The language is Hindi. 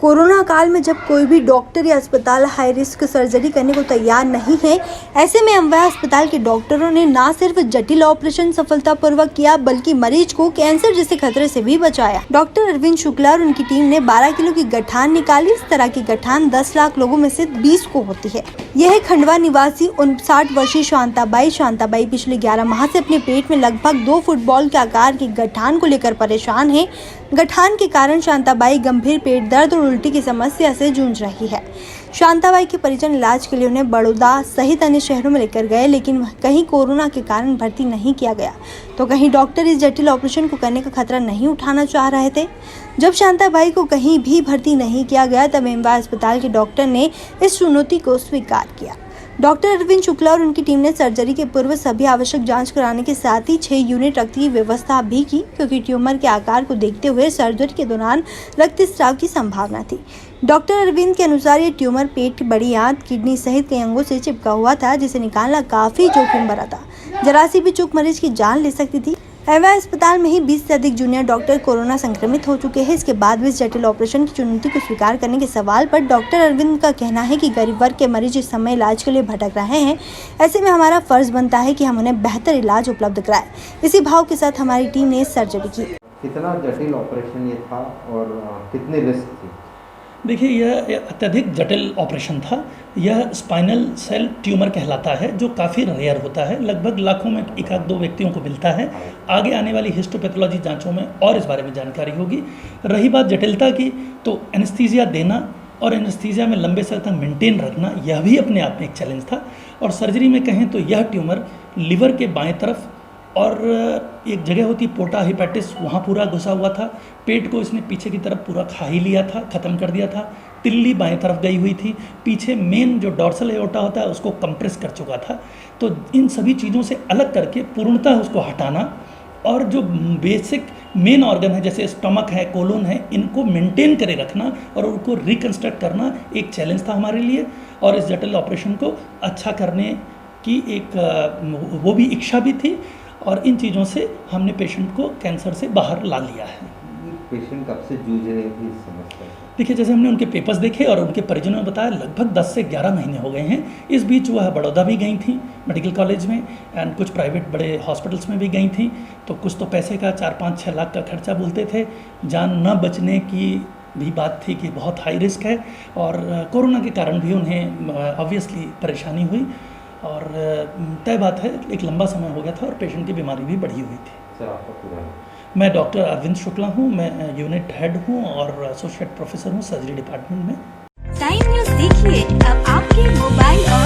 कोरोना काल में जब कोई भी डॉक्टर या अस्पताल हाई रिस्क सर्जरी करने को तैयार नहीं है, ऐसे में अमवा अस्पताल के डॉक्टरों ने न सिर्फ जटिल ऑपरेशन सफलतापूर्वक किया बल्कि मरीज को कैंसर जैसे खतरे से भी बचाया। डॉक्टर अरविंद शुक्ला और उनकी टीम ने 12 किलो की गठान निकाली। इस तरह की गठान 10 लाख लोगों में से 20 को होती है। यह खंडवा निवासी 59 वर्षीय शांताबाई पिछले 11 माह से अपने पेट में लगभग 2 फुटबॉल के आकार की गठान को लेकर परेशान है। गठान के कारण शांताबाई गंभीर पेट दर्द और उल्टी की समस्या से जूझ रही है। शांताबाई के परिजन इलाज के लिए उन्हें बड़ौदा सहित अन्य शहरों में लेकर गए, लेकिन कहीं कोरोना के कारण भर्ती नहीं किया गया तो कहीं डॉक्टर इस जटिल ऑपरेशन को करने का खतरा नहीं उठाना चाह रहे थे। जब शांताबाई को कहीं भी भर्ती नहीं किया गया तब अमवा अस्पताल के डॉक्टर ने इस चुनौती को स्वीकार किया। डॉक्टर अरविंद शुक्ला और उनकी टीम ने सर्जरी के पूर्व सभी आवश्यक जांच कराने के साथ ही 6 यूनिट रक्त की व्यवस्था भी की, क्योंकि ट्यूमर के आकार को देखते हुए सर्जरी के दौरान रक्तस्राव की संभावना थी। डॉक्टर अरविंद के अनुसार ये ट्यूमर पेट की बड़ी आंत, किडनी सहित कई अंगों से चिपका हुआ था, जिसे निकालना काफी जोखिम भरा था। जरा सी भी चूक मरीज की जान ले सकती थी। अमवा अस्पताल में ही 20 से अधिक जूनियर डॉक्टर कोरोना संक्रमित हो चुके हैं। इसके बाद भी इस जटिल ऑपरेशन की चुनौती को स्वीकार करने के सवाल पर डॉक्टर अरविंद का कहना है कि गरीब वर्ग के मरीज इस समय इलाज के लिए भटक रहे हैं। ऐसे में हमारा फर्ज बनता है कि हम उन्हें बेहतर इलाज उपलब्ध कराएं। इसी भाव के साथ हमारी टीम ने सर्जरी की। कितना जटिल ऑपरेशन ये था और कितनी रिस्क थी? देखिए, यह अत्यधिक जटिल ऑपरेशन था। यह स्पाइनल सेल ट्यूमर कहलाता है, जो काफ़ी रेयर होता है। लगभग लाखों में 1-2 व्यक्तियों को मिलता है। आगे आने वाली हिस्टोपैथोलॉजी जांचों में और इस बारे में जानकारी होगी। रही बात जटिलता की, तो एनेस्थीसिया देना और एनेस्थीसिया में लंबे समय तक मेंटेन रखना, यह भी अपने आप में एक चैलेंज था। और सर्जरी में कहें तो यह ट्यूमर लिवर के बाएं तरफ और एक जगह होती पोर्टा हेपेटिस, वहाँ पूरा घुसा हुआ था। पेट को इसने पीछे की तरफ पूरा खा ही लिया था, ख़त्म कर दिया था। तिल्ली बाएं तरफ गई हुई थी। पीछे मेन जो डॉर्सल एओर्टा होता है उसको कंप्रेस कर चुका था। तो इन सभी चीज़ों से अलग करके पूर्णतः उसको हटाना और जो बेसिक मेन ऑर्गन है जैसे स्टमक है, कोलोन है, इनको मेंटेन करे रखना और उनको रिकन्स्ट्रक्ट करना एक चैलेंज था हमारे लिए। और इस जटिल ऑपरेशन को अच्छा करने की एक वो भी इच्छा भी थी। और इन चीज़ों से हमने पेशेंट को कैंसर से बाहर ला लिया है। पेशेंट कब से जूझ रहे थे इस समस्या से? देखिए, जैसे हमने उनके पेपर्स देखे और उनके परिजनों ने बताया, लगभग 10 से 11 महीने हो गए हैं। इस बीच वह बड़ौदा भी गई थी मेडिकल कॉलेज में, एंड कुछ प्राइवेट बड़े हॉस्पिटल्स में भी गई थी। तो कुछ तो पैसे का 4-5-6 लाख का खर्चा बोलते थे। जान न बचने की भी बात थी कि बहुत हाई रिस्क है, और कोरोना के कारण भी उन्हें ऑब्वियसली परेशानी हुई। और तय बात है, एक लंबा समय हो गया था और पेशेंट की बीमारी भी बढ़ी हुई थी। सर, आपका पूरा नाम? मैं डॉक्टर अरविंद शुक्ला हूँ। मैं यूनिट हेड हूँ और एसोसिएट प्रोफेसर हूँ सर्जरी डिपार्टमेंट में। टाइम न्यूज़ देखिए अब आपके मोबाइल और